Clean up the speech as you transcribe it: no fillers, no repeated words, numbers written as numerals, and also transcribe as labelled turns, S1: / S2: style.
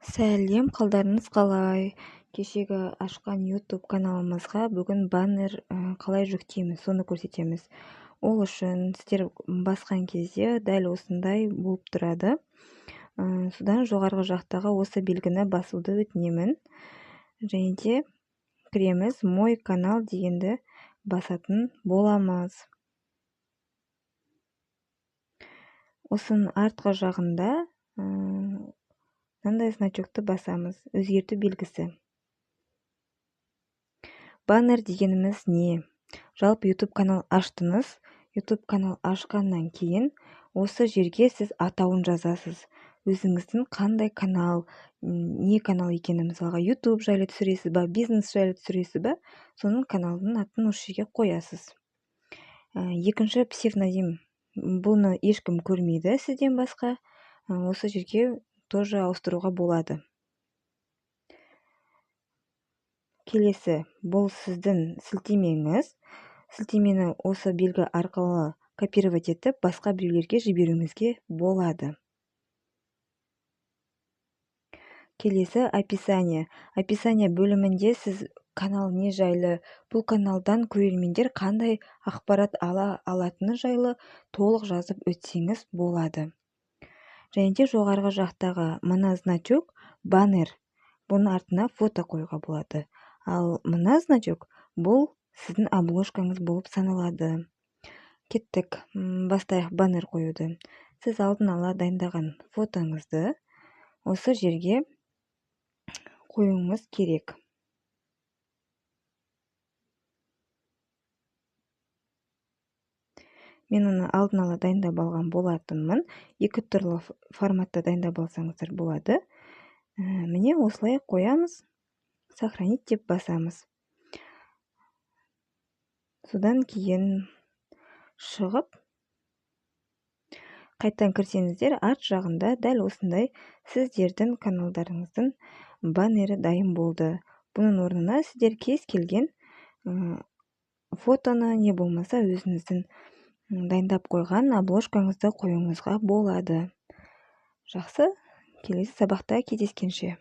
S1: Сәлем, қалдарыңыз қалай? Кешегі ашқан YouTube каналымызға бүгін баннер қалай жүктейміз, соны көрсетеміз. Ол үшін сіздер басқан кезде дәл осындай болып тұрады. Содан жоғарғы жақтағы осы белгіні басуды өтінемін. Және де кіреміз, мой канал дегенді басатын боламыз. Осының артқы жағында мынандай значокты басамыз, өзгерту белгісі. Баннер дегеніміз не? Жалпы YouTube канал аштыңыз. YouTube канал ашқаннан кейін осы жерге сіз атауын жазасыз. Өзіңіздің қандай канал, не канал екені, мысалға YouTube жайлы түсіресіз ба, бизнес жайлы түсіресіз ба, соның каналдың атын осы жерге қоясыз. Екінші псевдоним. Бұны ешкім көрмейді сізден басқа. Осы жерге тоже ауыстыруға болады. Келесі, бұл сіздің сілтемеңіз. Сілтемені осы белгі арқылы копировать етіп, басқа біреулерге жіберуіңізге болады. Келесі, описание. Описание бөлімінде сіз канал не жайлы, бұл каналдан көрермендер қандай ақпарат ала алатыны жайлы толық жазып өтсеңіз болады. Және де жоғарғы жақтағы мына значок баннер. Бұның артына фото қоюға болады. Ал мына значок бұл сіздің обложкаңыз болып саналады. Кеттік, бастайық баннер қоюды. Сіз алдын ала дайындаған фотоңызды осы жерге қоюыңыз керек. Мен оны алдын ала дайындап алған болатынмын. Екі түрлі форматта дайындап алсаңыздар болады. Міне осылай қоямыз. Сохранить деп басамыз. Содан кейін шығып, қайттан кірсеңіздер, арт жағында дәл осындай сіздердің каналдарыңыздың баннері дайын болды. Бұның орнына сіздер кез келген фотоны не болмаса өзіңіздің дайындап қойған обложкаңызды қоюыңызға болады. Жақсы, келесі сабақта кездескенше.